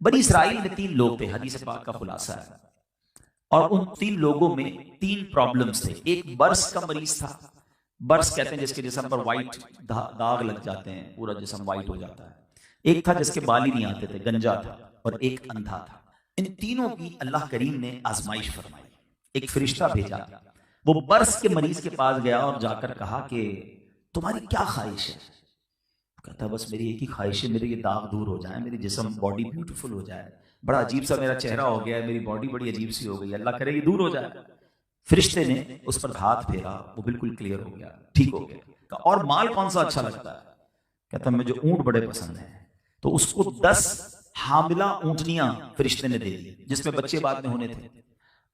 बनी इसराइल में 3 लोग थे, हदीस पाक का खुलासा है। और उन 3 लोगों में 3 प्रॉब्लम्स थे। एक बर्स का मरीज था। बर्स कहते हैं जिसके जिस्म पर वाइट दाग लग जाते हैं, पूरा जिस्म वाइट हो जाता है। एक था जिसके बाल ही नहीं आते थे, गंजा था। और एक अंधा था। इन तीनों की अल्लाह करीम ने आजमाइश फरमाई। एक फरिश्ता भेजा, वो बर्स के मरीज के पास गया और जाकर कहा कि तुम्हारी क्या ख्वाहिश है? कहता बस मेरी एक ही ख्वाहिश है, मेरे ये दाग दूर हो जाए, मेरी जिस्म बॉडी ब्यूटीफुल हो जाए। बड़ा अजीब सा मेरा चेहरा हो गया है, मेरी बॉडी बड़ी अजीब सी हो गई, अल्लाह करे ये दूर हो जाए। फरिश्ते ने उस पर हाथ फेरा, वो बिल्कुल क्लियर हो गया, ठीक हो गया। और माल कौन सा अच्छा लगता है? कहता मुझे ऊंट बड़े पसंद है। तो उसको 10 हामिला ऊंटनियां फरिश्ते ने दे दी, जिसमें बच्चे बाद में होने थे।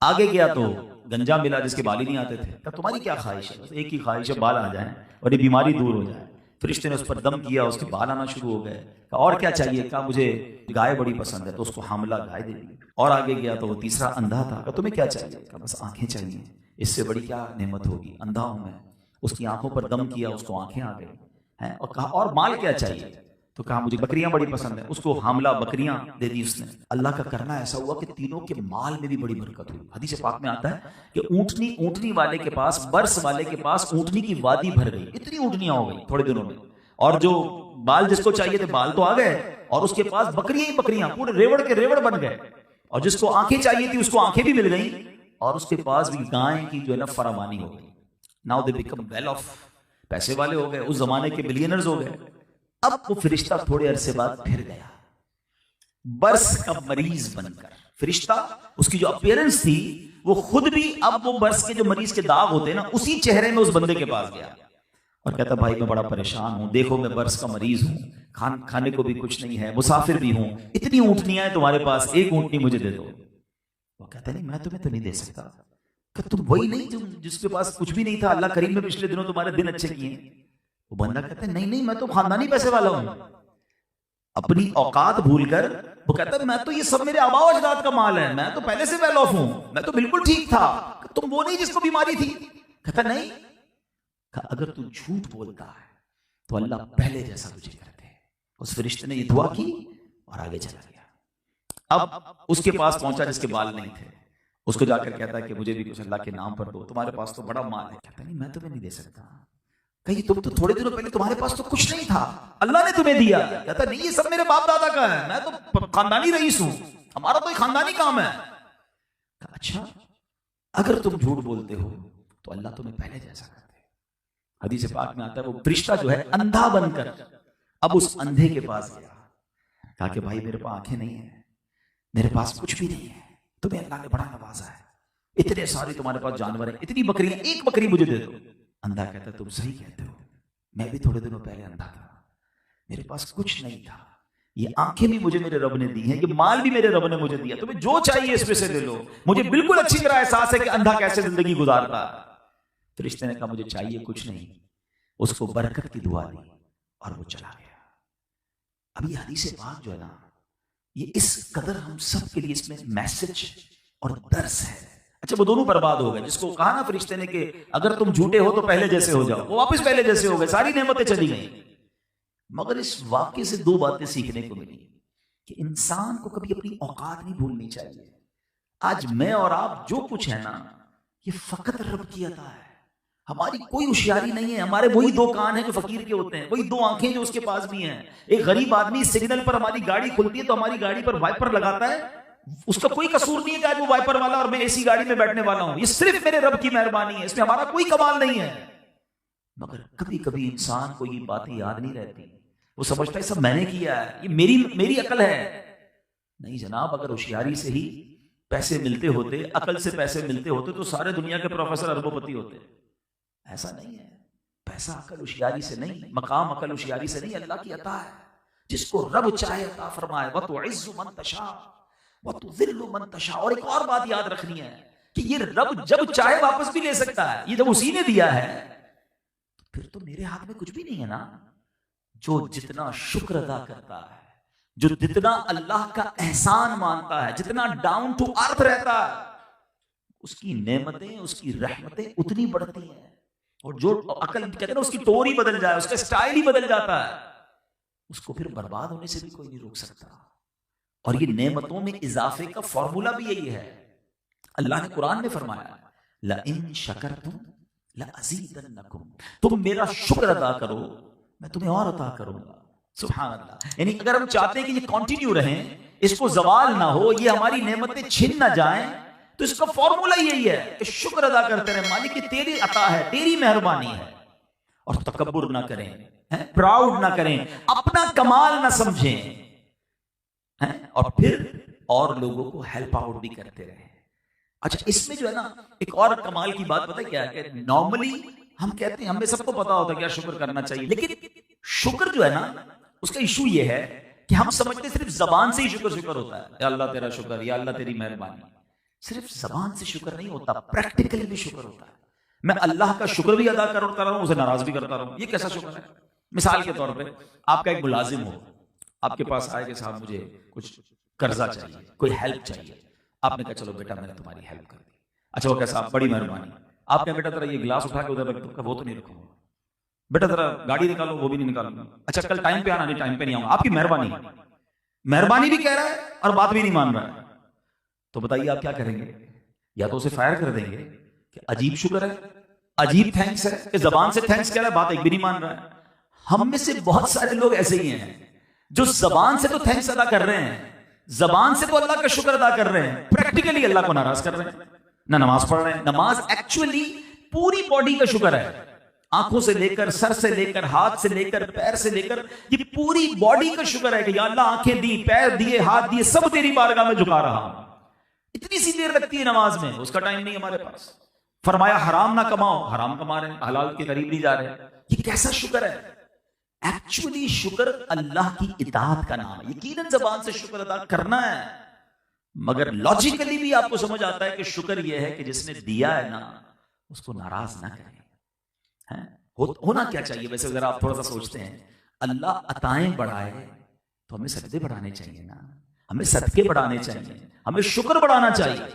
आगे गया तो गंजा मिला जिसके बाल ही नहीं आते थे। कहा तुम्हारी क्या ख्वाहिश है? एक ही ख्वाहिश है, बाल आ जाए और ये बीमारी दूर हो जाए। फरिश्ते ने उस पर दम किया, उसके बाल आना शुरू हो गए। कहा और क्या चाहिए? कहा मुझे गाय बड़ी पसंद है। तो उसको हामला गाय दे दी। और आगे गया तो वो तीसरा अंधा था। कहा तुम्हें क्या चाहिए? कहा बस आंखें चाहिए, इससे बड़ी क्या नेमत होगी, अंधा हूं मैं। उसकी आंखों पर दम किया, उसको आंखें आ गई हैं। और कहा और माल क्या चाहिए? तो कहा मुझे बकरियां बड़ी पसंद है। उसको हामला बकरियां दे दी उसने। अल्लाह का करना ऐसा हुआ कि तीनों के माल में भी बड़ी बरकत हुई। हदीस पाक में आता है कि ऊंटनी वाले के पास, बर्स वाले के पास ऊंटनी की वादी भर गई, इतनी ऊंटनियां हो गई थोड़े दिनों में। और जो बाल जिसको चाहिए थे बाल तो आ गए, और उसके पास बकरियां ही बकरियां, पूरे रेवड़ के रेवड़ बन गए। और जिसको आंखें चाहिए थी उसको आंखें भी मिल गई, और उसके पास भी गाय की जो है ना फरामानी हो गई। Now they become well of, पैसे वाले हो गए, उस जमाने के बिलियनर्स हो गए। अब वो फरिश्ता थोड़े अरसे बाद फिर गया, बर्स का मरीज बनकर। फरिश्ता, उसकी जो अपीयरेंस थी वो खुद भी, अब वो बर्स के जो मरीज के दाग होते हैं ना, उसी चेहरे में उस बंदे के पास गया और कहता भाई मैं बड़ा परेशान हूं, देखो मैं बर्स का मरीज हूं, खाने को भी कुछ नहीं है, मुसाफिर भी हूं, इतनी ऊंटनियां हैं तुम्हारे पास, एक ऊंटनी मुझे दे दो। वो कहता नहीं मैं तुम्हें तो नहीं दे सकता। कि तुम वही नहीं तुम जिसके पास कुछ भी नहीं था, अल्लाह करीम ने पिछले दिनों तुम्हारे दिन अच्छे किए। वो बंदा कहता है नहीं नहीं मैं तो खानदानी पैसे वाला हूं। अपनी औकात भूलकर वो कहता है मैं तो ये सब मेरे आबा अजदाद का माल है, मैं तो पहले से वेल ऑफ हूं, मैं तो बिल्कुल ठीक था, तुम वो नहीं जिसको बीमारी थी। कहता नहीं, अगर तू झूठ बोलता है तो अल्लाह पहले जैसा तुझे करते हैं। उस फरिश्ते ने ये दुआ की और आगे चला गया। अब उसके पास पहुंचा जिसके बाल नहीं थे, उसको जाकर कहता है कि मुझे भी कुछ अल्लाह के नाम पर दो, तुम्हारे पास तो बड़ा माल है। कहता नहीं मैं तुम्हें नहीं दे सकता। कहीं तुम तो थोड़े दिनों पहले तुम्हारे पास तो कुछ नहीं था, अल्लाह ने तुम्हें दिया। कहता नहीं ये सब मेरे बाप दादा का है, मैं तो खानदानी रईस हूं, हमारा तो खानदानी काम है। अच्छा, अगर तुम झूठ बोलते हो तो अल्लाह तुम्हें पहले जैसा करते हैं। हदीस पाक में आता है वो फरिश्ता जो है अंधा बनकर अब उस अंधे के पास गया, कहा कि भाई मेरे पास आंखें नहीं है, मेरे पास कुछ भी नहीं है, तुम्हें अल्लाह ने बड़ा नवाजा है, इतने सारे तुम्हारे पास जानवर हैं, इतनी बकरियां, एक बकरी मुझे दे दो। अंधा कहता तुम सही कहते हो, मैं भी थोड़े दिनों पहले अंधा था, मेरे पास कुछ नहीं था, ये आंखें भी मुझे मेरे रब ने दी हैं, ये माल भी मेरे रब ने मुझे दिया, तुम्हें जो चाहिए इसमें से ले लो, मुझे बिल्कुल अच्छी तरह एहसास है कि अंधा कैसे जिंदगी गुजारता। फरिश्ते ने कहा मुझे चाहिए कुछ नहीं, उसको बरकत की दुआ दी और वो चला गया। अब ये हदीस पाक जो है ना, ये इस कदर हम सब के लिए इसमें मैसेज और दर्स है। अच्छा वो दोनों बर्बाद हो गए, जिसको कहा ना फरिश्ते ने कि अगर तुम झूठे हो तो पहले जैसे हो जाओ, वो वापस पहले जैसे हो गए, सारी नेमतें चली गई। मगर इस वाक्य से 2 बातें सीखने को मिली कि इंसान को कभी अपनी औकात नहीं भूलनी चाहिए। आज मैं और आप जो कुछ है ना, ये फकत रब की अता है, हमारी कोई होशियारी नहीं है। हमारे वही 2 कान हैं जो फकीर के होते हैं, वही 2 आंखें जो उसके पास भी हैं। एक गरीब आदमी सिग्नल पर, हमारी गाड़ी खुलती है तो हमारी गाड़ी पर वाइपर लगाता है, उसका कोई कसूर नहीं है कि आज वो वाइपर वाला और मैं एसी गाड़ी में बैठने वाला हूं, ये सिर्फ मेरे रब की मेहरबानी है, इसमें हमारा कोई कमाल नहीं है। मगर कभी कभी इंसान को ये बातें याद नहीं रहती, वो समझता है सब मैंने किया है, ये मेरी अकल है। नहीं जनाब, अगर होशियारी से ही पैसे मिलते होते, अकल से पैसे मिलते होते तो सारे दुनिया के प्रोफेसर अरबोपति होते। ऐसा नहीं है, पैसा अकल होशियारी से नहीं, मकाम अकल होशियारी से नहीं, अल्लाह की अता है। जिसको रब चाहे अता फरमाए, व तुइज़्ज़ु मन तशा व तुज़िल्लु मन तशा। और एक और बात याद रखनी है कि ये रब जब चाहे वापस भी ले सकता है, ये जब उसी ने दिया है तो फिर तो मेरे हाथ में कुछ भी नहीं है ना। जो जितना शुक्र अदा करता है, जो जितना अल्लाह का एहसान मानता है, जितना डाउन टू अर्थ रहता है, उसकी नेमतें, उसकी रहमतें उतनी बढ़ती हैं। और जो अकल कहते हैं ना, उसकी टोर ही बदल जाए, उसका स्टाइल ही बदल जाता है, उसको फिर बर्बाद होने से भी कोई नहीं रोक सकता। और ये नेमतों में इजाफे का फॉर्मूला भी यही है। अल्लाह ने कुरान में फरमाया, ला इन शकरतुम ला अज़ीदन्नकुम, तुम मेरा शुक्र अदा करो मैं तुम्हें और अता करूंगा। सुभान अल्लाह। यानी अगर हम चाहते हैं कि ये कंटिन्यू रहें, इसको जवाल ना हो, ये हमारी नेमतें छिन ना जाएं, तो इसका फॉर्मूला यही है कि शुक्र अदा करते रहे, मालिक की तेरी अता है, तेरी मेहरबानी है। और तकब्बुर ना करें, प्राउड ना करें, अपना कमाल ना समझें, और फिर और लोगों को हेल्प आउट भी करते रहे। अच्छा, इसमें जो है ना एक और कमाल की बात पता है क्या है? नॉर्मली हम कहते हैं, हमें सबको पता होता है क्या शुक्र करना चाहिए, लेकिन शुक्र जो है ना उसका इशू ये है कि हम समझते सिर्फ जबान से ही शुक्र शुक्र होता है, या अल्लाह तेरा शुक्र, या अल्लाह तेरी मेहरबानी। सिर्फ जबान से शुक्र नहीं होता, प्रैक्टिकली भी शुक्र होता है। मैं अल्लाह का शुक्र भी अदा कर रहा हूं, उसे नाराज भी करता रहूं, ये कैसा शुक्र है? मिसाल के तौर पे आपका एक मुलाजिम हो, आपके पास आए कि साहब मुझे कुछ कर्जा चाहिए, कोई हेल्प चाहिए। आपने कहा चलो बेटा मैंने तुम्हारी हेल्प कर दी। अच्छा वो कैसा, बड़ी मेहरबानी। आपने बेटा तेरा ये गिलास उठा के उधर रख दो, वो तो नहीं रखूंगा। बेटा तेरा गाड़ी निकालो, वो भी नहीं निकालूंगा। अच्छा कल टाइम पे आना, नहीं टाइम पे नहीं आऊंगा। आपकी मेहरबानी, मेहरबानी भी कह रहा है और बात भी नहीं मान रहा है, तो बताइए आप क्या करेंगे? या तो उसे फायर कर देंगे कि अजीब शुक्र है, अजीब थैंक्स है, कि जबान से थैंक्स कह रहा है, बात एक भी नहीं मान रहा है। हम में से बहुत सारे लोग ऐसे ही हैं जो जबान से तो थैंक्स अदा कर रहे हैं, जबान से तो अल्लाह का शुक्र अदा कर रहे हैं, प्रैक्टिकली अल्लाह को नाराज कर रहे हैं। ना नमाज पढ़ रहे हैं, नमाज एक्चुअली पूरी बॉडी का शुक्र है, आंखों से लेकर, सर से लेकर, हाथ से लेकर, पैर से लेकर, ये पूरी बॉडी का शुक्र है कि या अल्लाह आंखें दी, पैर दिए, हाथ दिए, सब तेरी बारगाह में झुका रहा हूं। इतनी सी देर लगती है नमाज में, उसका टाइम नहीं हमारे पास। फरमाया हराम ना कमाओ, हराम कमा रहे हैं, हलाल के करीब नहीं जा रहे हैं। ये कैसा शुक्र है? एक्चुअली शुक्र अल्लाह की इताअत का नाम है। यकीनन जबान से शुक्र अदा करना है, मगर लॉजिकली भी आपको समझ आता है कि शुक्र यह है कि जिसने दिया है ना उसको नाराज ना करें। होना क्या चाहिए वैसे? अगर आप थोड़ा सा सोचते हैं, अल्लाह अताएं बढ़ाए तो हमें सजदे बढ़ाने चाहिए ना, हमें सदके बढ़ाने चाहिए, हमें शुक्र बढ़ाना चाहिए।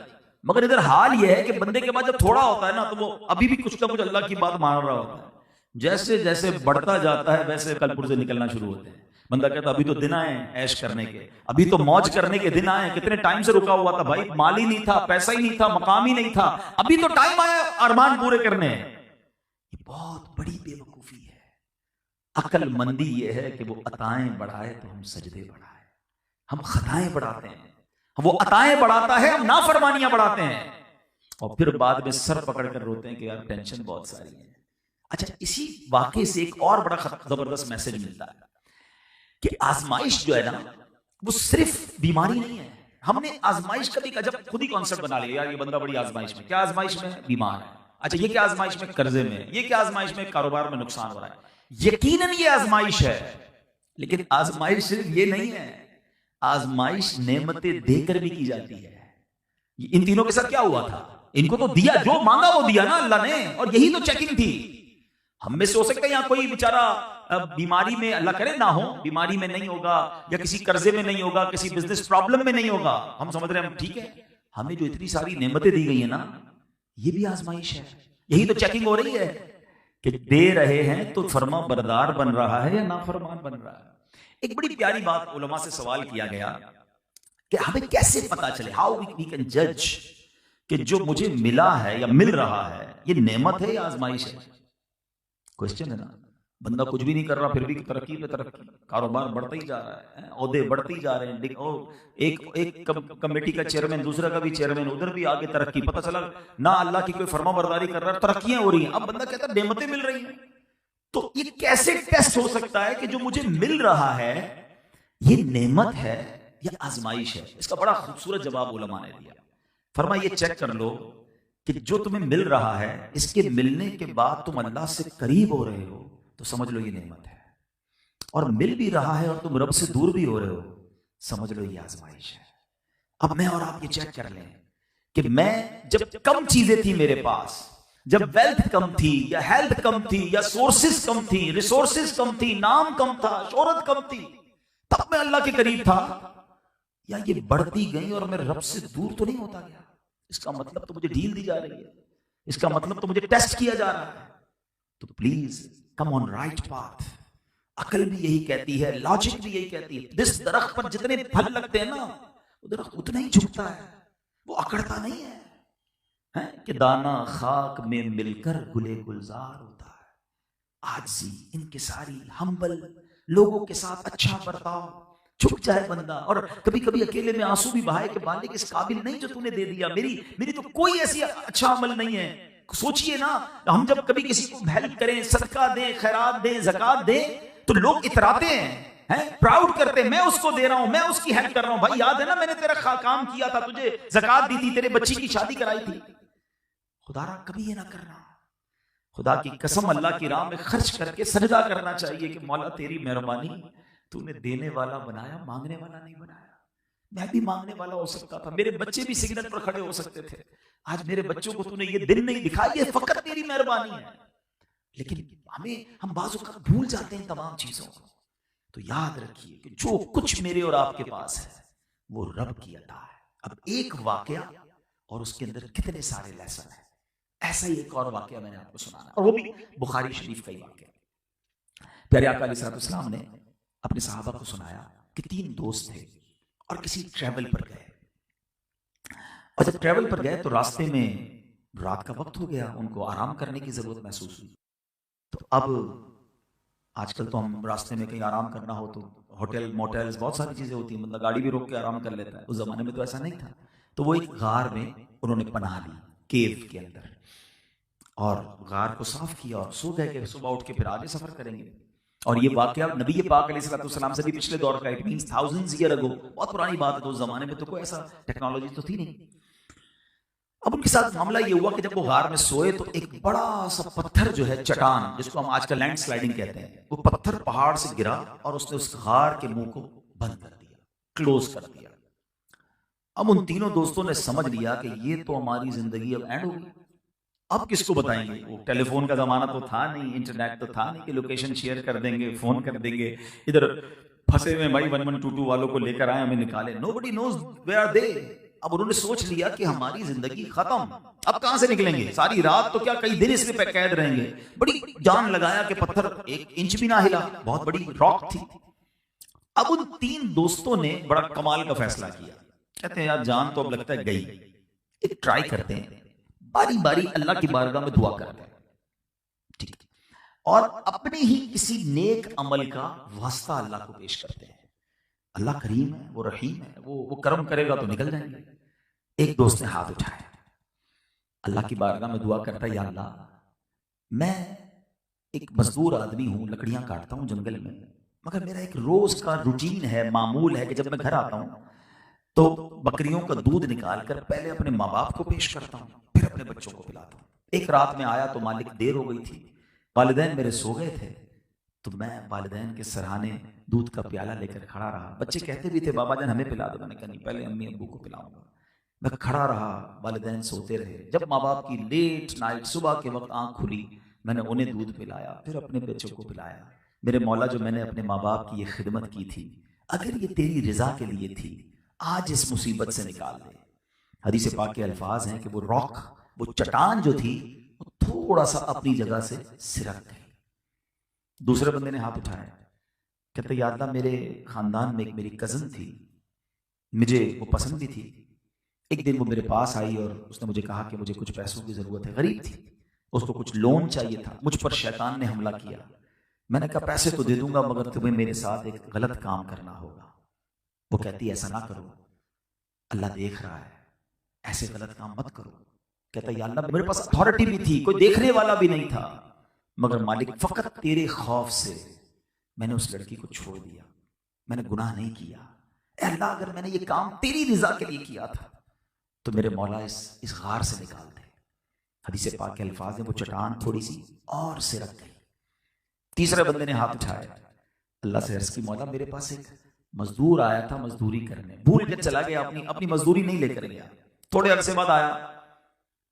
मगर इधर हाल यह है कि बंदे के पास जब थोड़ा होता है ना तो वो अभी भी कुछ ना कुछ अल्लाह की बात मान रहा होता है। जैसे जैसे बढ़ता जाता है वैसे कलपुर से निकलना शुरू होते हैं। बंदा कहता अभी तो दिन आए ऐश करने के, अभी तो मौज करने के दिन आए, कितने टाइम से रुका हुआ था भाई, माल ही नहीं था, पैसा ही नहीं था, मकाम ही नहीं था, अभी तो टाइम आया अरमान पूरे करने। ये बहुत बड़ी बेवकूफी है। अक्लमंदी ये है कि वो अताएं बढ़ाए तो हम सजदे बढ़ाए, हम खताएं बढ़ाते हैं, वो अताएं बढ़ाता है, हम नाफरमानियां बढ़ाते हैं, और फिर बाद में सर पकड़ कर रोते हैं कि यार टेंशन बहुत सारी है। अच्छा, इसी वाकये से एक और बड़ा जबरदस्त मैसेज मिलता है कि आजमाइश जो है ना वो सिर्फ बीमारी नहीं है। हमने आजमाइश कभी का जब खुद ही कॉन्सेप्ट बना लिया, यार ये बंदा बड़ी आजमाइश में, क्या आजमाइश में? बीमार है। अच्छा ये क्या आजमाइश में? कर्जे में। ये क्या आजमाइश में? कारोबार में नुकसान हो रहा है। यकीनन ये आजमाइश है, लेकिन आजमाइश सिर्फ ये नहीं है, आजमाइश नेमतें देकर भी की जाती है। इन तीनों के साथ क्या हुआ था? इनको तो दिया, जो मांगा वो दिया ना अल्लाह ने, और यही तो चेकिंग थी। हम में से हो सकता है यहाँ कोई बेचारा बीमारी में, अल्लाह करे ना हो, बीमारी में नहीं होगा, या किसी कर्जे में नहीं होगा, किसी बिजनेस प्रॉब्लम में नहीं होगा, हम समझ रहे हैं ठीक है। हमें जो इतनी सारी नेमतें दी गई है ना, ये भी आजमाइश है, यही तो चेकिंग हो रही है कि दे रहे हैं तो फर्मा बरदार बन रहा है या नाफरमान बन रहा है। एक बड़ी प्यारी बात उलमा से सवाल किया गया कि हमें कैसे पता चले, हाउ वी कैन जज कि जो मुझे मिला है या मिल रहा है ये नेमत है या आजमाइश है? क्वेश्चन है ना। बंदा कुछ भी नहीं कर रहा फिर भी तरक्की पे तरक्की, कारोबार बढ़ता ही जा रहा है, ओहदे बढ़ते ही जा रहे हैं, एक कमेटी का चेयरमैन, दूसरा का भी चेयरमैन, उधर भी आगे तरक्की, पता चला ना अल्लाह की कोई फर्मा बरदारी कर रहा है, तरक्कियां हो रही हैं। अब बंदा कहता है नेमतें मिल रही हैं, तो ये कैसे टेस्ट हो सकता है कि जो मुझे मिल रहा है ये नेमत है या आजमाइश है? इसका बड़ा खूबसूरत जवाब उलमा ने दिया। फरमा ये चेक कर लो कि जो तुम्हें मिल रहा है इसके मिलने के बाद तुम अल्लाह से करीब हो रहे हो तो समझ लो ये नेमत है, और मिल भी रहा है और तुम रब से दूर भी हो रहे हो, समझ लो ये आजमाइश है। अब मैं और आप ये चेक कर लें कि मैं जब कम चीजें थी मेरे पास, जब वेल्थ कम थी या हेल्थ कम थी या सोर्सेस कम थी, रिसोर्सेस कम थी, नाम कम था, शोहरत कम थी, तब मैं अल्लाह के करीब था, या ये बढ़ती गई और मैं रब से दूर तो नहीं होता गया? इसका मतलब तो मुझे डील दी जा रही है, इसका मतलब तो मुझे टेस्ट किया जा रहा है। तो please come on right path. अकल भी यही कहती है, लॉजिक भी यही कहती है। जिस दरख्त पर जितने फल लगते हैं ना, वो दरख्त उतना ही झुकता है, वो अकड़ता नहीं है, कि दाना खाक में मिलकर गुले गुलजार होता है। आजी, इनकिसारी, हम्बल लोगों के साथ अच्छा बर्ताव, झुक जाए बंदा। और कभी कभी अकेले में आंसू भी बहाए कि मालिक इस काबिल नहीं जो तूने दे दिया, मेरी तो कोई ऐसी अच्छा अमल नहीं है। सोचिए ना, हम जब कभी किसी को हेल्प करें, सदका दें, खैरात दें, ज़कात दें, तो लोग इतराते हैं, प्राउड करते हैं, मैं उसको दे रहा हूं, मैं उसकी हेल्प कर रहा हूं। भाई याद है ना, मैंने तेरा काम किया था, तुझे ज़कात दी थी, तेरे बच्ची की शादी कराई थी। खुदारा कभी ये ना करना। खुदा की कसम, अल्लाह की राह में खर्च करके सजदा करना चाहिए कि मौला तेरी मेहरबानी, तूने देने वाला बनाया, मांगने वाला नहीं बनाया। मैं भी मांगने वाला हो सकता था, मेरे बच्चे भी सिग्नल पर खड़े हो सकते थे। आज मेरे बच्चों को तूने ये दिन नहीं दिखाया, ये फकत तेरी मेहरबानी है। लेकिन हम बाजू का भूल जाते हैं तमाम चीजों को। तो याद रखिए कि जो कुछ मेरे और आपके पास है वो रब की अता है। अब एक वाकया और उसके अंदर कितने सारे लेसन हैं। ऐसा ही एक और वाकया मैंने आपको सुनाना, और वो भी बुखारी शरीफ का ही वाकया। प्यारे आका अलैहिस्सलाम ने अपने सहाबा को सुनाया कि 3 दोस्त थे और किसी ट्रैवल पर गए, और जब ट्रैवल पर गए तो रास्ते में रात का वक्त हो गया, उनको आराम करने की जरूरत महसूस हुई। तो अब आजकल तो हम रास्ते में कहीं आराम करना हो तो होटल, मोटेल्स, बहुत सारी चीजें होती हैं, मतलब गाड़ी भी रोक के आराम कर लेता है। उस जमाने में तो ऐसा नहीं था। तो वो एक गार में उन्होंने पनाह ली, केव के अंदर, और गार को साफ किया और सो गए कि सुबह उठ के फिर आगे सफर करेंगे। और ये वाकया नबी पाक अलैहिस्सलाम से भी पिछले दौर का, it means thousands year ago, बहुत पुरानी बात है। तो उस जमाने में तो कोई ऐसा टेक्नोलॉजी तो थी नहीं। अब उनके साथ मामला ये हुआ कि जब वो गार में सोए तो एक बड़ा सा पत्थर जो है, चट्टान, जिसको हम आजकल लैंड स्लाइडिंग कहते हैं, वो पत्थर पहाड़ से गिरा और उसने उस गार के मुंह को बंद कर दिया, क्लोज कर दिया। अब उन तीनों दोस्तों ने समझ लिया कि ये तो हमारी जिंदगी अब एंड होगी। अब किसको बताएंगे? वो टेलीफोन का जमाना तो था नहीं, इंटरनेट तो था नहीं कि लोकेशन शेयर कर देंगे, फोन कर देंगे, इधर फंसे हुए भाई 1122 वालों को लेकर आए, हमें निकाले। Nobody knows where are they. अब उन्होंने सोच लिया कि हमारी जिंदगी खत्म, अब कहां से निकलेंगे? सारी रात तो क्या, कई दिन इसमें कैद रहेंगे। बड़ी जान लगाया कि पत्थर 1 इंच भी ना हिला, बहुत बड़ी रॉक थी। अब उन 3 दोस्तों ने बड़ा कमाल का फैसला किया। कहते हैं यार, जान तो अब लगता है गई, एक ट्राई करते हैं, बारी बारी अल्लाह की बारगाह में दुआ करते हैं, ठीक, और अपने ही किसी नेक अमल का वास्ता अल्लाह को पेश करते हैं। अल्लाह करीम है, वो रहीम है, वो कर्म करेगा तो निकल जाएंगे। एक दोस्त ने हाथ उठाया, अल्लाह की बारगाह में दुआ करता है, या अल्लाह, मैं एक मजदूर आदमी हूं, लकड़ियां काटता हूं जंगल में, मगर मेरा एक रोज का रूटीन है, मामूल है कि जब मैं घर आता हूं तो बकरियों का दूध निकाल कर पहले अपने माँ बाप को पेश करता हूँ, फिर अपने बच्चों को पिलाता हूँ। एक रात में आया तो मालिक देर हो गई थी, वालिदैन मेरे सो गए थे, तो मैं वालिदैन के सराहने दूध का प्याला लेकर खड़ा रहा। बच्चे कहते भी थे, बाबा जान हमें पिला दो। मैंने कहा नहीं, पहले अम्मी अब्बू को पिलाऊंगा। मैं खड़ा रहा, वालिदैन सोते रहे। जब माँ बाप की लेट नाइट, सुबह के वक्त आंख खुली, मैंने उन्हें दूध पिलाया, फिर अपने बच्चों को पिलाया। मेरे मौला, जो मैंने अपने माँ बाप की ये खिदमत की थी, अगर ये तेरी रिजा के लिए थी, आज इस मुसीबत से निकाल दे। हदीस पाक के अल्फाज हैं कि वो रॉक, वो चट्टान जो थी, वो थोड़ा सा अपनी जगह से सिरक गई। दूसरे बंदे ने हाथ उठाया, कहते या अल्लाह, मेरे खानदान में एक मेरी कजन थी, मुझे वो पसंद भी थी। एक दिन वो मेरे पास आई और उसने मुझे कहा कि मुझे कुछ पैसों की जरूरत है, गरीब थी, उसको कुछ लोन चाहिए था। मुझ पर शैतान ने हमला किया। मैंने कहा पैसे तो दे दूंगा, मगर तुम्हें मेरे साथ एक गलत काम करना होगा। वो कहती ऐसा ना करो, अल्लाह देख रहा है, ऐसे गलत काम मत करो। कहता या अल्लाह, मेरे पास अथॉरिटी भी थी, कोई देखने वाला भी नहीं था, मगर मालिक फकत तेरे खौफ से मैंने उस लड़की को छोड़ दिया, मैंने गुनाह नहीं किया। अल्लाह, अगर मैंने ये काम तेरी रिजा के लिए किया था तो मेरे मौला इस गार से निकाल दे। हदीस पाक के अल्फाज हैं, वो चट्टान थोड़ी सी और सिरक गई। तीसरे बंदे ने हाथ उठाया, अल्लाह से अर्ज की, मौला मेरे पास एक मजदूर आया था मजदूरी करने, भूल के चला गया, अपनी मजदूरी नहीं लेकर गया। थोड़े अरसे बाद आया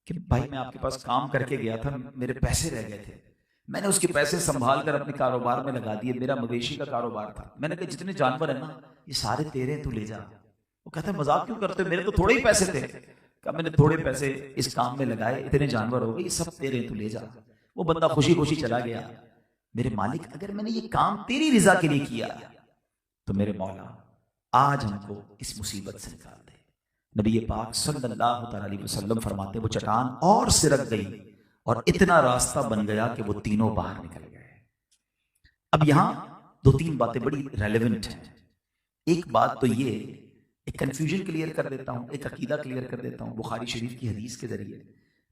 कि भाई मैं आपके पास काम करके गया था, मेरे पैसे रह गए थे, मैंने उसके पैसे संभाल कर अपने कारोबार में लगा दिए। मेरा मवेशी का कारोबार था। मैंने कहा जितने जानवर है ना, ये सारे तेरे, तू ले जा। वो कहता है मजाक क्यों करते हो, मेरे तो थोड़े ही पैसे थे। कहा मैंने थोड़े पैसे इस काम में लगाए, इतने जानवर हो गए, ये सब तेरे, तू ले जा। वो बंदा खुशी खुशी चला गया। मेरे मालिक अगर मैंने ये काम तेरी रिजा के लिए किया तो मेरे मौला आज हमको इस मुसीबत से निकाल दे। नबी पाक सल्लल्लाहु अलैहि वसल्लम फरमाते वो चट्टान और सिरक गई और इतना रास्ता बन गया कि वो तीनों बाहर निकल गए। अब यहां दो तीन बातें बड़ी रेलेवेंट हैं। एक बात तो ये, एक कंफ्यूजन क्लियर कर देता हूं, एक अकीदा क्लियर कर देता हूं बुखारी शरीफ की हदीस के जरिए,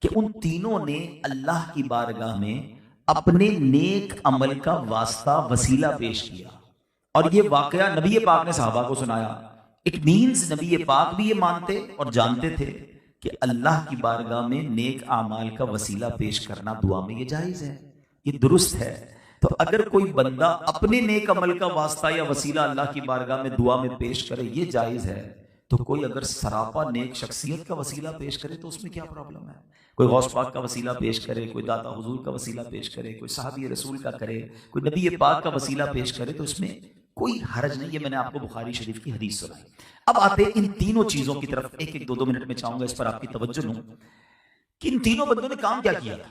कि उन तीनों ने अल्लाह की बारगाह में अपने नेक अमल का वास्ता वसीला पेश किया। और ये वाकया नबी पाक ने सहाबा को सुनाया। इट मीन्स नबी पाक भी ये मानते और जानते थे कि अल्लाह की बारगाह में नेक आमाल का वसीला पेश करना दुआ में ये जायज है, ये दुरुस्त है। तो अगर कोई बंदा अपने नेक अमल का वास्ता या वसीला अल्लाह की बारगाह में दुआ में पेश करे, ये जायज है, तो कोई अगर सरापा नेक शख्सियत का वसीला पेश करे तो उसमें क्या प्रॉब्लम है? कोई गौस पाक का वसीला पेश करे, कोई दाता हुजूर का वसीला पेश करे, कोई साहबी रसूल का करे, कोई नबी पाक का वसीला पेश करे, तो इसमें कोई हरज नहीं। ये मैंने आपको बुखारी शरीफ की हदीस सुनाई। अब आते इन तीनों चीजों की तरफ, एक एक दो मिनट में चाहूंगा इस पर आपकी तवज्जो लूं कि इन तीनों बंदों ने काम क्या किया था।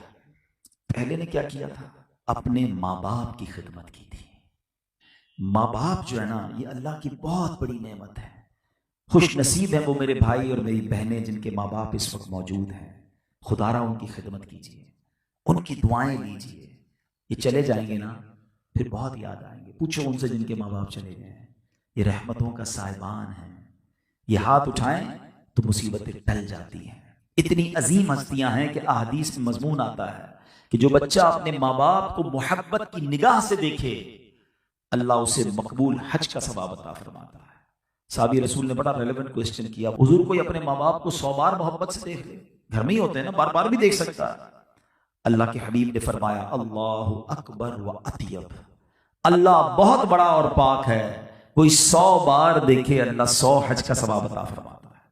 पहले ने क्या किया था? अपने माँ बाप की खिदमत की थी। माँ बाप जो है ना, ये अल्लाह की बहुत बड़ी नेमत है। खुश नसीब है वो मेरे भाई और मेरी बहनें जिनके माँ बाप इस वक्त मौजूद हैं। खुदारा उनकी खिदमत कीजिए, उनकी दुआएं लीजिए। ये चले जाएंगे ना फिर बहुत याद आएंगे। पूछो उनसे जिनके माँ बाप चले गए हैं, ये रहमतों का साहिबान है, ये हाथ उठाएं तो मुसीबतें टल जाती हैं। इतनी अजीम हस्तियां हैं कि अहादीस में मजमून आता है कि जो बच्चा अपने माँ बाप को मोहब्बत की निगाह से देखे, अल्लाह उसे मकबूल हज का सवाब अता फरमाता है। साहबी रसूल ने बड़ा रेलेवेंट क्वेश्चन किया, हुजूर कोई अपने माँ बाप को 100 बार मोहब्बत से देख ले, घर में ही होते हैं ना, बार बार भी देख सकता है। अल्लाह के हबीब ने फरमाया अल्लाहु अकबर व अतियब, अल्लाह बहुत बड़ा और पाक है, कोई 100 बार देखे अल्लाह 100 हज का सवाब अता फरमाता है।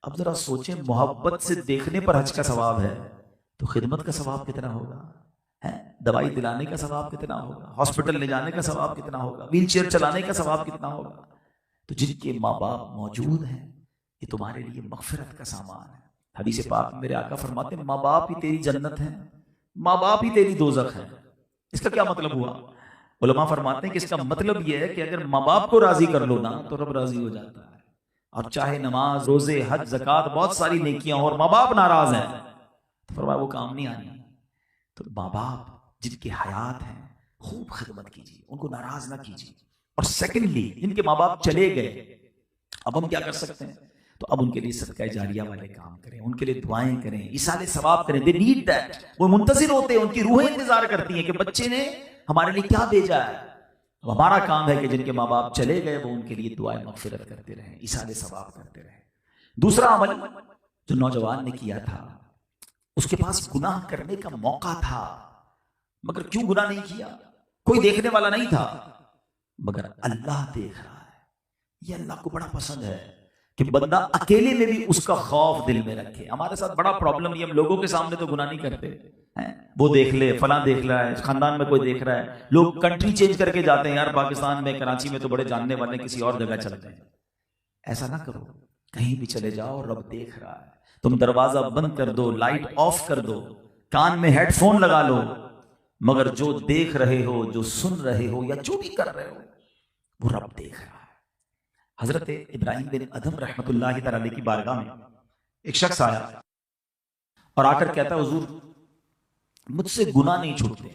अब जरा सोचें, मोहब्बत से देखने पर हज का सवाब है तो खिदमत का सवाब कितना होगा? है दवाई दिलाने का सवाब कितना होगा? हॉस्पिटल ले जाने का सवाब कितना होगा? व्हील चेयर चलाने का सवाब कितना होगा? तो जिनके माँ बाप मौजूद हैं ये तुम्हारे लिए मगफिरत का सामान है। हदीस पाक में मेरे आका फरमाते हैं माँ बाप ही तेरी जन्नत है, माँ बाप ही तेरी दोजख है। इसका क्या मतलब हुआ? उलमा फरमाते हैं कि इसका मतलब यह है कि अगर माँ बाप को राजी कर लो ना तो रब राजी हो जाता है। और चाहे नमाज, रोजे, हज, ज़कात, बहुत सारी नेकियां हो और माँ बाप नाराज हैं तो फरमाया वो काम नहीं आनी। तो माँ बाप जिनकी हयात है खूब खिदमत कीजिए, उनको नाराज ना कीजिए। और सेकेंडली जिनके माँ बाप चले गए, अब हम क्या कर सकते हैं? तो अब उनके लिए सदका जारिया वाले काम करें, उनके लिए दुआएं करें, इसाले सवाब करें। They need that. वो मुंतजिर होते हैं, उनकी रूहें इंतजार करती हैं कि बच्चे ने हमारे लिए क्या भेजा है। हमारा काम है कि जिनके माँ बाप चले गए वो उनके लिए दुआएं मगफिरत करते रहें, इसाले सवाब करते रहें। दूसरा अमल जो नौजवान ने किया था, उसके पास गुनाह करने का मौका था मगर क्यों गुनाह नहीं किया? कोई देखने वाला नहीं था मगर अल्लाह देख रहा है। ये अल्लाह को बड़ा पसंद है कि बंदा अकेले में भी उसका खौफ दिल में रखे। हमारे साथ बड़ा प्रॉब्लम ये, हम लोगों के सामने तो गुनाह नहीं करते हैं, वो देख ले, फला देख रहा है, खानदान में कोई देख रहा है, लोग कंट्री चेंज करके जाते हैं, यार पाकिस्तान में, कराची में तो बड़े जानने वाले किसी और जगह चलते हैं। ऐसा ना करो, कहीं भी चले जाओ रब देख रहा है। तुम दरवाजा बंद कर दो, लाइट ऑफ कर दो, कान में हेडफोन लगा लो, मगर जो देख रहे हो, जो सुन रहे हो या जो भी कर रहे हो वो रब देख रहा है। हजरत इब्राहिम बिन अदम रहमतुल्लाहि तआला की बारगाह में एक शख्स आया और आकर कहता है हुजूर मुझसे गुनाह नहीं छूटते,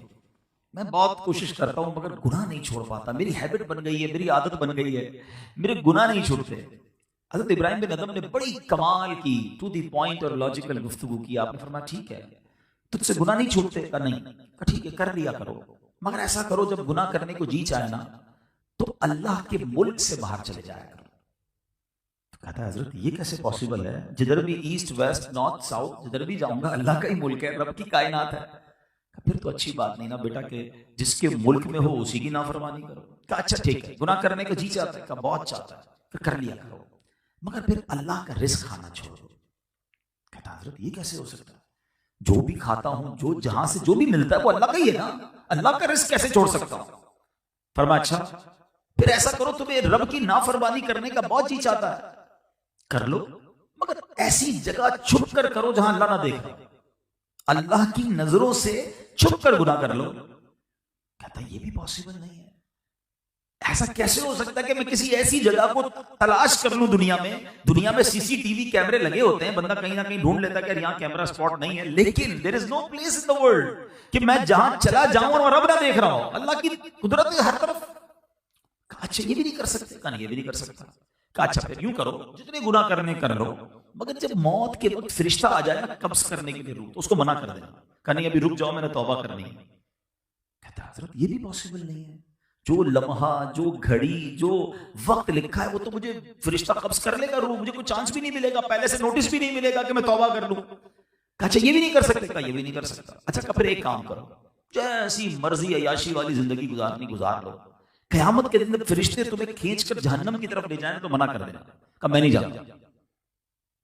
मैं बहुत कोशिश करता हूं मगर गुनाह नहीं छोड़ पाता, मेरी हैबिट बन गई है, मेरी आदत बन गई है, मेरे गुनाह नहीं छूटते। हजरत इब्राहिम बिन अदम ने बड़ी कमाल की, टू द पॉइंट और लॉजिकल गुफ्तगू की। आपने फरमाया ठीक है तुझसे गुनाह नहीं छूटते? का नहीं। का ठीक है कर लिया करो, मगर ऐसा करो जब गुनाह करने को जी चाहे ना तो अल्लाह के मुल्क से बाहर चले जाया करो। कहता है हजरत ये कैसे पॉसिबल है? जिधर भी ईस्ट वेस्ट नॉर्थ साउथ जिधर भी जाऊंगा अल्लाह का ही मुल्क है, रब की कायनात है। फिर तो अच्छी बात नहीं ना बेटा कि जिसके मुल्क में हो उसी की नाफरमानी करो। कहा अच्छा ठीक है, गुनाह करने का जी चाहता है? कहा बहुत चाहता है, फिर कर लिया करो, मगर फिर अल्लाह का रिस्क खाना छोड़ो। कहता हजरत ये कैसे हो सकता है? जो भी खाता हूं, जो जहां से जो भी मिलता है वो अल्लाह का ही है ना, अल्लाह का रिस्क कैसे छोड़ सकता हूं? फरमाया अच्छा फिर ऐसा करो, तुम्हें रब की नाफरमानी करने का बहुत जी चाहता है, कर लो, मगर ऐसी जगह छुप कर करो जहां अल्लाह ना देखे। अल्लाह की नजरों से छुप कर गुनाह कर लो। कहता ये भी पॉसिबल नहीं है। ऐसा कैसे हो सकता है कि मैं किसी ऐसी जगह को तलाश कर लूं दुनिया में सीसीटीवी कैमरे लगे होते हैं, बंदा कहीं ना कहीं ढूंढ लेता है कि यहाँ कैमरा स्पॉट नहीं है, लेकिन there is no place in the world कि मैं जहां चला जाऊं और रब ना देख रहा हूं। अल्लाह की कुदरत है हर तरफ। अच्छा ये भी नहीं कर सकते? कहा ये भी नहीं कर सकता। कहा अच्छा फिर यूं करो, जितने गुनाह करने कर लो, मगर जब मौत के वक्त फरिश्ता आ जाए ना कब्ज करने के लिए रूह, तो उसको मना कर देना, कहा नहीं अभी रुक जाओ, मैंने तौबा करनी है। कहता हजरत ये भी पॉसिबल नहीं है। जो लम्हा, जो घड़ी, जो वक्त लिखा है वो तो मुझे फरिश्ता कब्ज कर लेगा रूह, मुझे कोई चांस भी नहीं मिलेगा, पहले से नोटिस भी नहीं मिलेगा कि मैं तौबा कर लूं। अच्छा ये भी नहीं कर सकते? कहा ये भी नहीं कर सकता। अच्छा फिर एक काम करो, जैसी मर्जी अयाशी वाली जिंदगी गुजार लो, क़यामत के दिन फरिश्ते तुम्हें खींचकर जहन्नम की तरफ ले जाएं तो मना कर देना। कहा मैं नहीं जाऊंगा।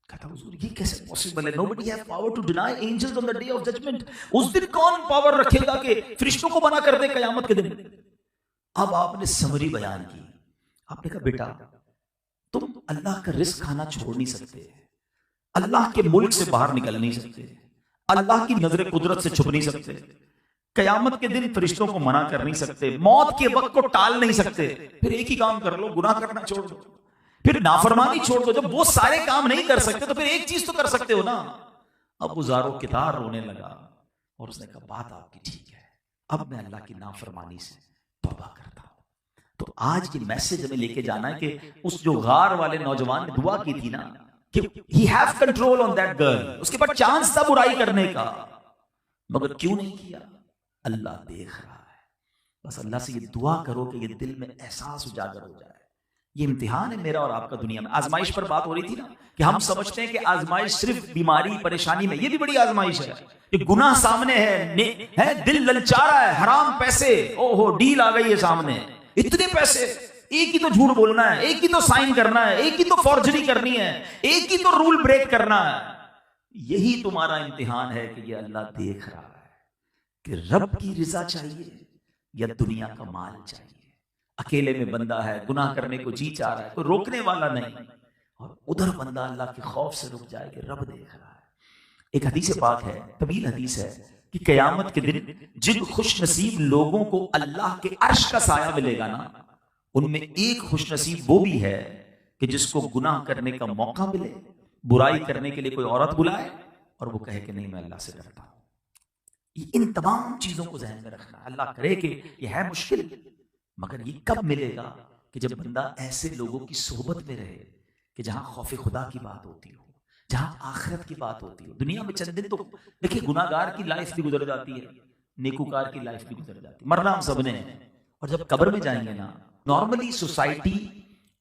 कहता हुजूर ये कैसे पॉसिबल है? Nobody have power to deny angels on the day of judgement. उस दिन कौन पावर रखेगा कि फरिश्तों को मना कर दे क़यामत के दिन? अब आपने समरी बयान की, आपने कहा बेटा तुम अल्लाह का रिस्क खाना छोड़ नहीं सकते, अल्लाह के मुल्क से बाहर निकल नहीं सकते, अल्लाह की नजर कुदरत से छुप नहीं सकते, कयामत के दिन फरिश्तों को मना कर नहीं सकते, मौत के वक्त को टाल नहीं सकते। फिर एक ही काम कर लो, गुनाह करना छोड़ दो, फिर नाफरमानी छोड़ दो। जब वो सारे काम नहीं कर सकते तो फिर एक चीज तो कर सकते हो ना। अब वो ज़ारो कितार रोने लगा और उसने कहा बात आपकी ठीक है, अब मैं अल्लाह की नाफरमानी से तौबा करता हूं। तो आज की मैसेज हमें लेके जाना है कि उस जो गार वाले नौजवान ने दुआ की थी ना कि he have control on that girl, उसके पास चांस था बुराई करने का, मगर क्यों नहीं किया? अल्लाह देख रहा है। बस अल्लाह से ये दुआ करो कि ये दिल में एहसास उजागर हो जाए। ये इम्तिहान है मेरा और आपका दुनिया में। आजमाइश पर बात हो रही थी ना कि हम समझते हैं कि आजमाइश सिर्फ बीमारी परेशानी में, ये भी बड़ी आजमाइश है कि गुनाह सामने है, दिल ललचारा है, हराम पैसे, ओहो डील आ गई है सामने, इतने पैसे, एक ही तो झूठ बोलना है, एक ही तो साइन करना है, एक ही तो फॉर्जरी करनी है, एक ही तो रूल ब्रेक करना है। यही तुम्हारा इम्तिहान है कि ये अल्लाह देख रहा है कि रब की रिजा चाहिए या दुनिया का माल चाहिए। अकेले में बंदा है, गुनाह करने को जी चाह रहा है, कोई रोकने वाला नहीं, और उधर बंदा अल्लाह के खौफ से रुक जाए कि रब देख रहा है। एक हदीस पाक है, तवील हदीस है कि कयामत के दिन जिन खुश नसीब लोगों को अल्लाह के अर्श का साया मिलेगा ना, उनमें एक खुश नसीब वो भी है कि जिसको गुनाह करने का मौका मिले, बुराई करने के लिए कोई औरत बुलाए और वो कहे कि नहीं मैं अल्लाह से डरता हूं। इन तमाम चीजों को ज़हन में रखना। अल्लाह करे कि यह है मुश्किल, मगर ये कब मिलेगा कि जब बंदा ऐसे लोगों की सोहबत में रहे कि जहां खौफ खुदा की बात होती हो, जहां आखिरत की बात होती हो। दुनिया में चंद दिन तो देखिए गुनाहगार की लाइफ भी गुजर जाती है, नेकूकार की लाइफ भी गुजर जाती है, मरना हम सबने है। और जब कब्र में जाएंगे ना, नॉर्मली सोसाइटी,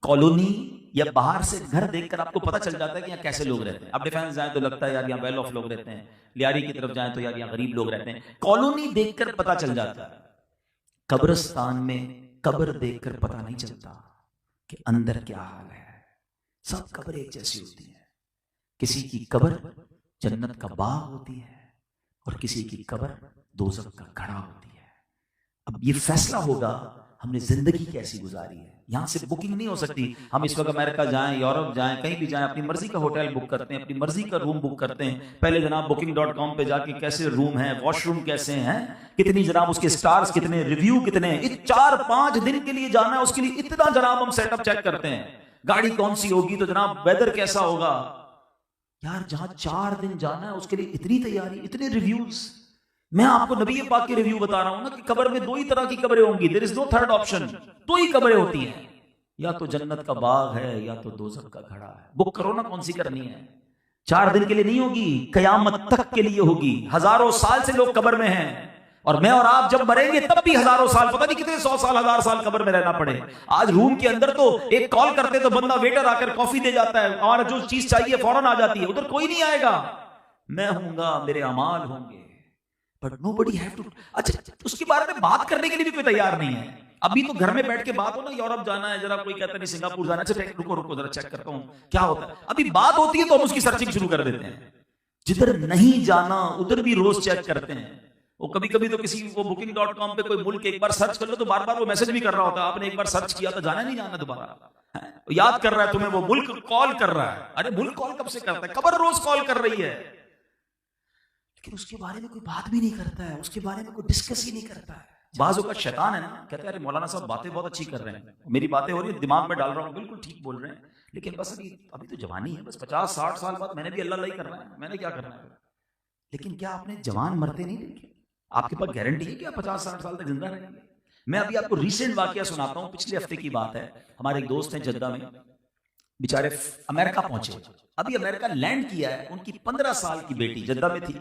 कॉलोनी या बाहर से घर देखकर आपको पता चल जाता है कि यहाँ कैसे लोग रहते हैं। अब डिफेंस जाए तो लगता है यार यहाँ वेल ऑफ लोग रहते हैं, लियारी की तरफ जाए तो यार यहाँ गरीब लोग रहते हैं। कॉलोनी देखकर पता चल जाता है, कब्रिस्तान में कब्र देखकर पता नहीं चलता कि अंदर क्या हाल है। सब कब्र एक जैसी होती है, किसी की कब्र जन्नत का बाग होती है और किसी की कब्र दोज़ख का घड़ा होती है। अब ये फैसला होगा हमने जिंदगी कैसी गुजारी है। यहां से बुकिंग नहीं हो सकती। हम इस वक्त अमेरिका जाएं, यूरोप जाएं, कहीं भी जाएं, अपनी मर्जी का होटल बुक करते हैं, अपनी मर्जी का रूम बुक करते हैं। पहले जनाब booking.com पे जाके कैसे रूम है, वॉशरूम कैसे हैं, कितनी जनाब उसके स्टार्स कितने, रिव्यू कितने, 4-5 दिन के लिए जाना है, उसके लिए इतना जनाब हम सेटअप चेक करते हैं। गाड़ी कौन सी होगी तो जनाब वेदर कैसा होगा। यार जहां 4 दिन जाना है उसके लिए इतनी तैयारी, इतने रिव्यूज। मैं आपको नबी पाक के रिव्यू बता रहा हूं ना कि कब्र में 2 ही तरह की कब्रें होंगी, there is no third option. 2 ही कब्रें होती हैं, या तो जन्नत का बाग है या तो दोज़ख का घड़ा है। बुक करो ना कौन सी करनी है। 4 दिन के लिए नहीं होगी, कयामत तक के लिए होगी। हजारों साल से लोग कब्र में हैं, और मैं और आप जब मरेंगे तब भी हजारों साल, पता नहीं कितने 100 साल 1000 साल कब्र में रहना पड़े। आज रूम के अंदर तो एक कॉल करते तो बंदा वेटर आकर कॉफी दे जाता है, हमारा जो चीज चाहिए फौरन आ जाती है। उधर कोई नहीं आएगा, मैं हूंगा, मेरे अमाल होंगे, बट nobody have to। अच्छा, उसके बारे में बात करने के लिए भी कोई तैयार नहीं है। अभी तो घर में बैठ के बात हो ना, यूरोप जाना है, जरा कोई कहता नहीं सिंगापुर जाना है, अच्छा रुको जरा चेक करता हूं क्या होता है। अभी बात होती है तो हम उसकी सर्चिंग शुरू कर देते हैं। जिधर नहीं जाना उधर भी रोज चेक करते हैं। वो कभी कभी तो किसी वो booking.com पे कोई मुल्क एक बार सर्च कर लो तो बार बार वो मैसेज भी कर रहा होता है, आपने एक बार सर्च किया तो जाना नहीं जाना दोबारा, याद कर रहा है तुम्हें, वो मुल्क कॉल कर रहा है। अरे मुल्क कॉल कब से करता है, कब्र रोज कॉल कर रही है, लेकिन उसके बारे में कोई बात भी नहीं करता है, उसके बारे में कोई डिस्कस ही नहीं करता है। बाजू का शैतान है ना, कहते हैं अरे मौलाना साहब बातें बहुत अच्छी कर रहे हैं, मेरी बातें हो रही है, दिमाग में डाल रहा हूँ, बिल्कुल ठीक बोल रहे हैं, लेकिन बस अभी तो जवानी है, बस 50-60 साल बाद मैंने भी अल्लाह अल्लाह ही करना है, मैंने क्या करना है। लेकिन क्या आपने जवान मरते नहीं देखे? आपके पास गारंटी है कि आप 50-60 साल तक जिंदा रहेंगे? मैं अभी आपको रिसेंट वाकया सुनाता हूँ, पिछले हफ्ते की बात है। हमारे एक दोस्त हैं जद्दा में, बेचारे अमेरिका पहुंचे, अभी अमेरिका लैंड किया है, उनकी 15 साल की बेटी जद्दा में थी,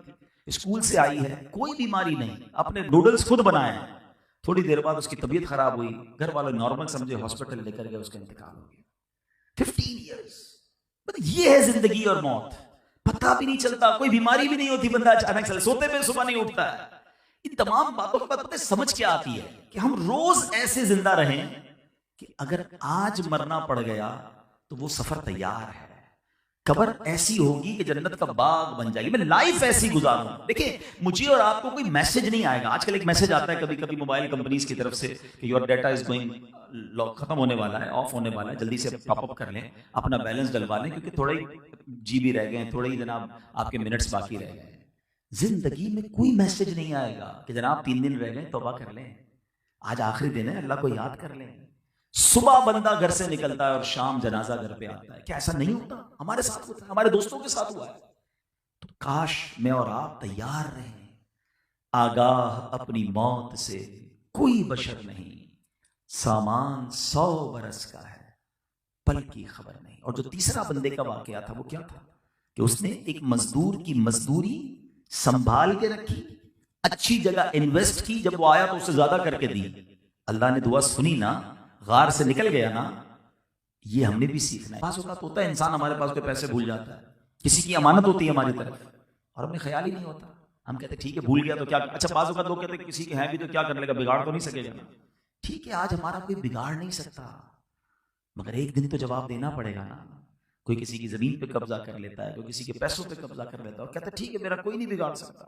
स्कूल से आई है, कोई बीमारी नहीं, अपने नूडल्स खुद बनाए हैं। थोड़ी देर बाद उसकी तबीयत खराब हुई, घर वाले नॉर्मल समझे, हॉस्पिटल लेकर गए, उसका इंतकाल हो गया। 15 इयर्स, मतलब ये है जिंदगी और मौत, पता भी नहीं चलता, कोई बीमारी भी नहीं होती, बंदा अचानक से सोते में सुबह नहीं उठता है। इन तमाम बातों के बाद पता है समझ क्या आती है कि हम रोज ऐसे जिंदा रहें कि अगर आज मरना पड़ गया तो वो सफर तैयार है, कब्र ऐसी होगी कि जन्नत का बाग बन जाएगी, मैं लाइफ ऐसी गुजारूं। देखिए मुझे और आपको कोई मैसेज नहीं आएगा, आजकल एक मैसेज आता है कभी कभी मोबाइल कंपनीज की तरफ से कि योर डाटा इज गोइंग, खत्म होने वाला है, ऑफ होने वाला है, जल्दी से टॉप अप कर लें, अपना बैलेंस डलवा लें, क्योंकि थोड़े ही जीबी रह गए, थोड़े ही जनाब आपके मिनट्स बाकी रह गए। जिंदगी में कोई मैसेज नहीं आएगा कि जनाब 3 दिन रह गए, तौबा कर लें, आज आखिरी दिन है, अल्लाह को याद कर लें। सुबह बंदा घर से निकलता है और शाम जनाजा घर पे आता है। क्या ऐसा नहीं होता? हमारे साथ होता है, हमारे दोस्तों के साथ हुआ है। तो काश मैं और आप तैयार रहें, आगाह अपनी मौत से कोई बशर नहीं, सामान 100 बरस का है, पल की खबर नहीं। और जो तीसरा बंदे का वाकया था वो क्या था कि उसने एक मजदूर की मजदूरी संभाल के रखी, अच्छी जगह इन्वेस्ट की, जब वो आया तो उससे ज्यादा करके दी, अल्लाह ने दुआ सुनी ना, गार से निकल गया ना। ये हमने भी सीखना है। पास होता है इंसान हमारे पास कोई पैसे भूल जाता है, किसी की अमानत होती है हमारी तरफ और हमें ख्याल ही नहीं होता, हम कहते ठीक है भूल गया तो क्या, अच्छा पास लोग कहते हैं किसी के हैं भी तो क्या कर लेगा, बिगाड़ तो नहीं सकेगा ना। ठीक है आज हमारा कोई बिगाड़ नहीं सकता, मगर एक दिन तो जवाब देना पड़ेगा ना। कोई किसी की जमीन पे कब्जा कर लेता है, कोई किसी के पैसों पे कब्जा कर लेता है और कहता है ठीक है मेरा कोई नहीं बिगाड़ सकता,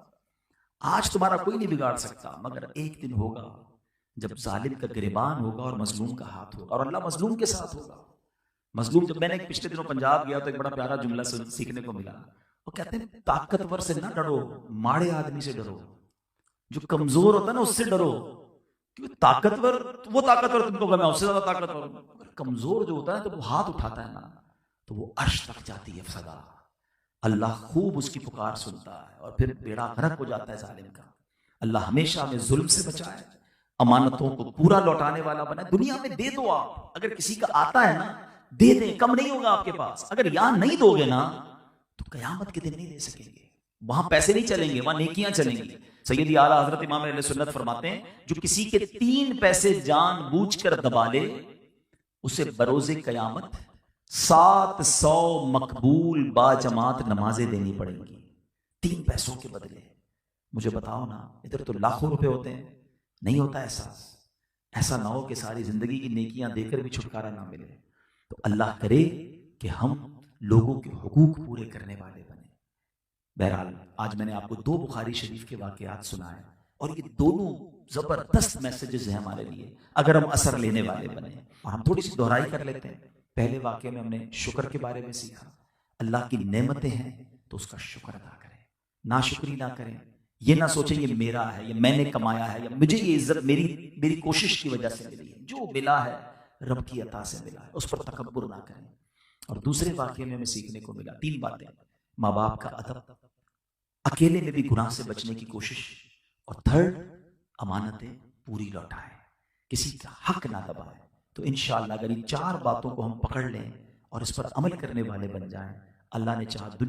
आज तुम्हारा कोई नहीं बिगाड़ सकता, मगर एक दिन होगा जब जालिम का गिरबान होगा और मजलूम का हाथ होगा, और अल्लाह मजलूम के साथ होगा। मजलूम, जब मैंने पिछले दिनों पंजाब गया तो एक बड़ा प्यारा जुमला सीखने को मिला, वो कहते हैं ताकतवर से ना डरो, माड़े आदमी से डरो, जो कमजोर होता है ना उससे डरो, क्योंकि ताकतवर वो ताकतवर तुमको मैं उससे ज्यादा ताकतवर हूं, कमजोर जो होता है तो वो हाथ उठाता है ना तो वो अर्श तक जाती है सदा, अल्लाह खूब उसकी पुकार सुनता है और फिर बेड़ा गर्क हो जाता है जालिम का। अल्लाह हमेशा हमें जुल्म से बचाए, अमानतों को पूरा लौटाने वाला बनाए। दुनिया में दे दो आप, अगर किसी का आता है ना दे दे, कम नहीं होगा आपके पास, अगर यहां नहीं दोगे ना तो कयामत के दिन नहीं दे सकेंगे, वहां पैसे नहीं चलेंगे, वहां नेकियां चलेंगी। सैयदी आला हजरत इमाम अहले सुन्नत फरमाते हैं जो किसी के 3 पैसे जानबूझकर दबा ले उसे बरोज़े कयामत 700 मकबूल बाजमात नमाजें देनी पड़ेंगी 3 पैसों के बदले। मुझे बताओ ना, इधर तो लाखों रुपए होते हैं, नहीं होता एहसास। ऐसा ना हो कि सारी जिंदगी की नेकियां देकर भी छुटकारा ना मिले। तो अल्लाह करे कि हम लोगों के हुकूक पूरे करने वाले बने। बहरहाल आज मैंने आपको 2 बुखारी शरीफ के वाकयात सुनाए और ये दोनों जबरदस्त मैसेजेस हैं हमारे लिए, अगर हम असर लेने वाले बने। और हम थोड़ी सी दोहराई कर लेते हैं। पहले वाकये में हमने शुक्र के बारे में सीखा, अल्लाह की नेमतें हैं तो उसका शुक्र अदा करें, नाशुक्री ना करें, ये ना सोचें ये मेरा है, ये मैंने कमाया है, या मुझे ये इज्जत मेरी कोशिश की वजह से मिली है, जो मिला है रब की अता से मिला है, उस पर तकब्बुर ना करें। और दूसरे वाकये में हमें सीखने को मिला 3 बातें, माँ बाप का अदब, अकेले में भी गुनाह से बचने की कोशिश, और थर्ड अमानतें पूरी लौटाएं, किसी का हक ना दबाएं। तो इंशाअल्लाह अगर इन 4 बातों को हम पकड़ लें और इस पर अमल करने वाले बन जाएं, अल्लाह ने चाहा